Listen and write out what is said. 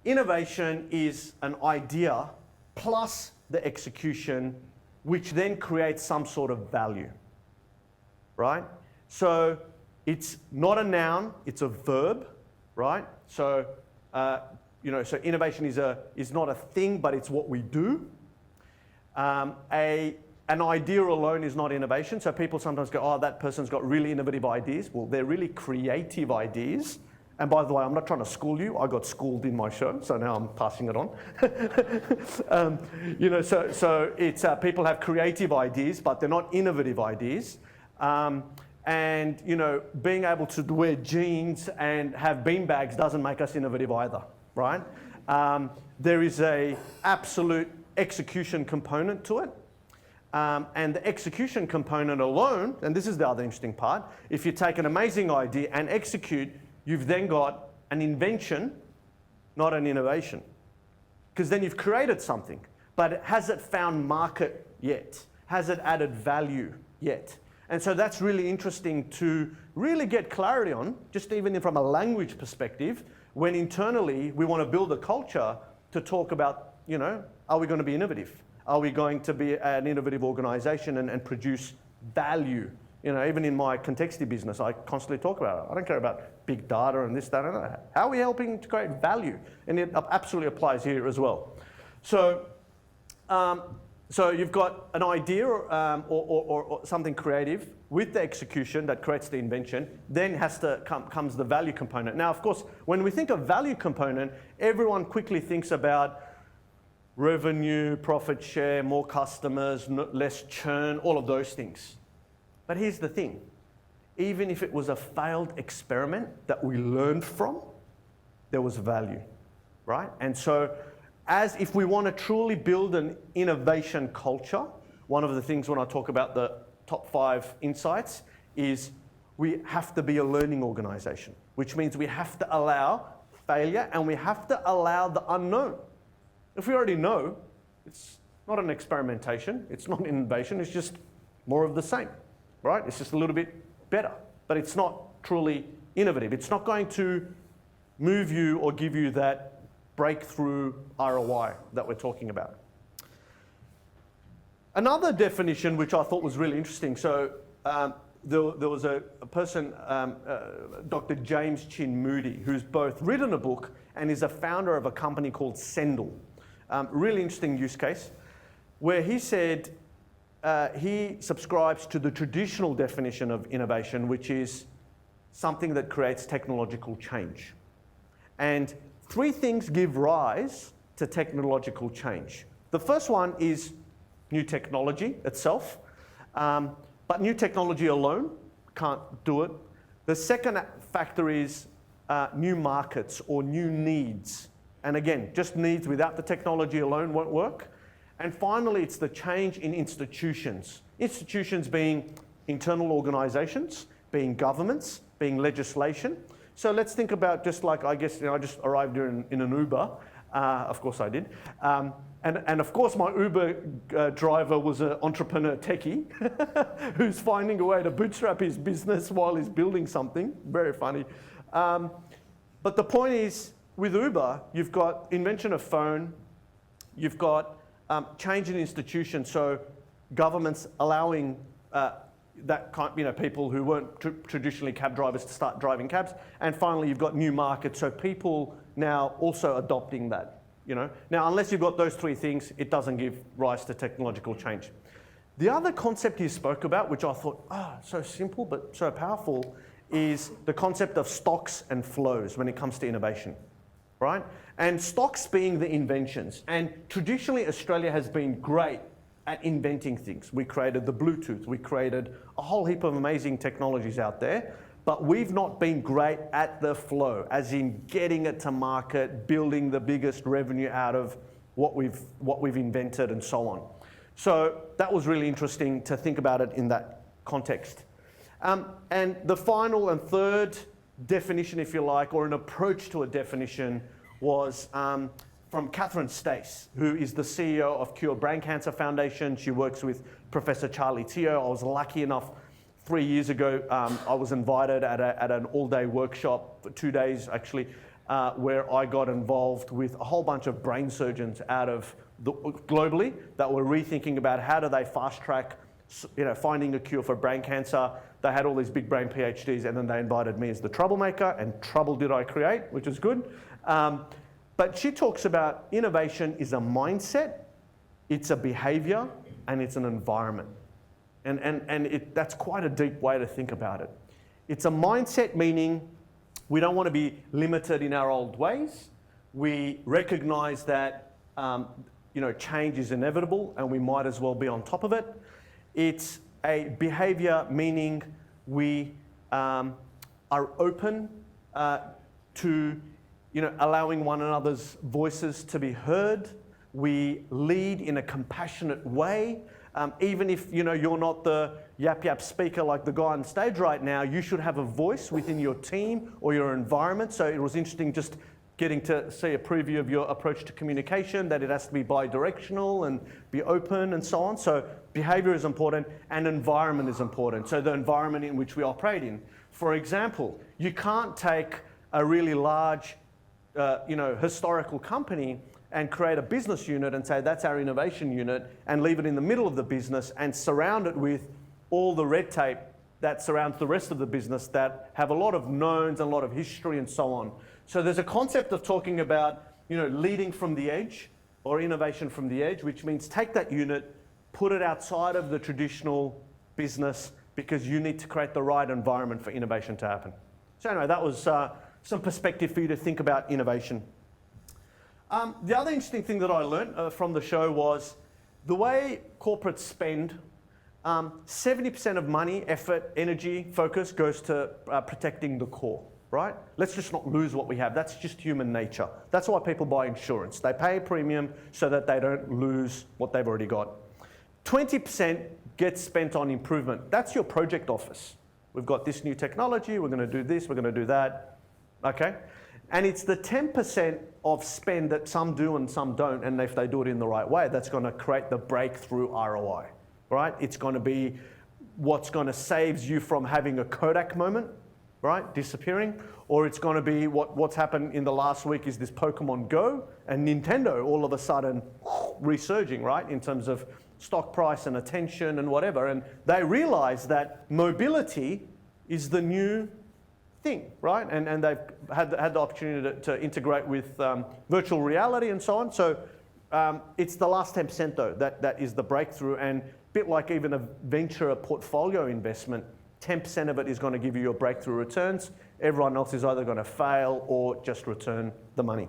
innovation is an idea plus the execution, which then creates some sort of value, right? So it's not a noun, it's a verb, right? So, so innovation is not a thing, but it's what we do. An idea alone is not innovation. So people sometimes go, oh, that person's got really innovative ideas. Well, they're really creative ideas. And by the way, I'm not trying to school you. I got schooled in my show, so now I'm passing it on. So it's people have creative ideas, but they're not innovative ideas. And being able to wear jeans and have beanbags doesn't make us innovative either, right? There is a absolute execution component to it. And the execution component alone, and this is the other interesting part, if you take an amazing idea and execute, you've then got an invention, not an innovation. Because then you've created something, but has it found market yet? Has it added value yet? And so that's really interesting to really get clarity on, just even from a language perspective, when internally we want to build a culture to talk about, are we going to be innovative? Are we going to be an innovative organization and produce value? Even in my Contexty business, I constantly talk about it. I don't care about big data and this, that, and that. How are we helping to create value? And it absolutely applies here as well. So you've got an idea or something creative with the execution that creates the invention, then comes the value component. Now, of course, when we think of value component, everyone quickly thinks about revenue, profit share, more customers, less churn, all of those things. But here's the thing. Even if it was a failed experiment that we learned from, there was value, right? And so if we want to truly build an innovation culture, one of the things when I talk about the top 5 insights is we have to be a learning organization, which means we have to allow failure and we have to allow the unknown. If we already know, it's not an experimentation, it's not innovation, it's just more of the same, right? It's just a little bit better, but it's not truly innovative. It's not going to move you or give you that breakthrough ROI that we're talking about. Another definition which I thought was really interesting, so there was a person, Dr. James Chin Moody, who's both written a book and is a founder of a company called Sendle. Really interesting use case, where he said he subscribes to the traditional definition of innovation, which is something that creates technological change. And 3 things give rise to technological change. The first one is new technology itself, but new technology alone can't do it. The second factor is new markets or new needs. And again, just needs without the technology alone won't work. And finally, it's the change in institutions. Institutions being internal organizations, being governments, being legislation. So let's think about just like, I guess, I just arrived here in an Uber. Of course I did. And of course my Uber driver was an entrepreneur techie who's finding a way to bootstrap his business while he's building something. Very funny. But the point is, with Uber, you've got invention of phone, you've got change in institutions, so governments allowing that kind, people who weren't traditionally cab drivers to start driving cabs, and finally you've got new markets, so people now also adopting that. Now, unless you've got those 3 things, it doesn't give rise to technological change. The other concept he spoke about, which I thought, so simple but so powerful, is the concept of stocks and flows when it comes to innovation. Right? And stocks being the inventions. And traditionally, Australia has been great at inventing things. We created the Bluetooth. We created a whole heap of amazing technologies out there. But we've not been great at the flow, as in getting it to market, building the biggest revenue out of what we've invented and so on. So that was really interesting to think about it in that context. And the final and third definition, if you like, or an approach to a definition was from Catherine Stace, who is the CEO of Cure Brain Cancer Foundation. She works with Professor Charlie Teo. I was lucky enough 3 years ago, I was invited at an all-day workshop for 2 days actually, where I got involved with a whole bunch of brain surgeons globally that were rethinking about how do they fast track, finding a cure for brain cancer. They had all these big brain PhDs, and then they invited me as the troublemaker, and trouble did I create, which is good. But she talks about innovation is a mindset, it's a behavior, and it's an environment. And that's quite a deep way to think about it. It's a mindset, meaning we don't want to be limited in our old ways. We recognize that change is inevitable, and we might as well be on top of it. It's a behavior, meaning we are open to allowing one another's voices to be heard. We lead in a compassionate way. Even if you're not the yap speaker like the guy on stage right now, you should have a voice within your team or your environment. So it was interesting just getting to see a preview of your approach to communication, that it has to be bi-directional and be open and so on. So behavior is important, and environment is important. So the environment in which we operate in. For example, you can't take a really large historical company and create a business unit and say that's our innovation unit and leave it in the middle of the business and surround it with all the red tape that surrounds the rest of the business that have a lot of knowns and a lot of history and so on. So there's a concept of talking about leading from the edge or innovation from the edge, which means take that unit, put it outside of the traditional business, because you need to create the right environment for innovation to happen. So anyway, that was some perspective for you to think about innovation. The other interesting thing that I learned from the show was the way corporates spend, 70% of money, effort, energy, focus goes to protecting the core, right? Let's just not lose what we have. That's just human nature. That's why people buy insurance. They pay a premium so that they don't lose what they've already got. 20% gets spent on improvement. That's your project office. We've got this new technology, we're going to do this, we're going to do that, okay? And it's the 10% of spend that some do and some don't, and if they do it in the right way, that's going to create the breakthrough ROI, right? It's going to be what's going to save you from having a Kodak moment, right, disappearing, or it's going to be what's happened in the last week is this Pokemon Go and Nintendo all of a sudden resurging, right, in terms of stock price and attention and whatever, and they realize that mobility is the new thing, right? And they've had the opportunity to integrate with virtual reality and so on. So it's the last 10% though that is the breakthrough, and a bit like even a venture portfolio investment, 10% of it is going to give you your breakthrough returns. Everyone else is either going to fail or just return the money.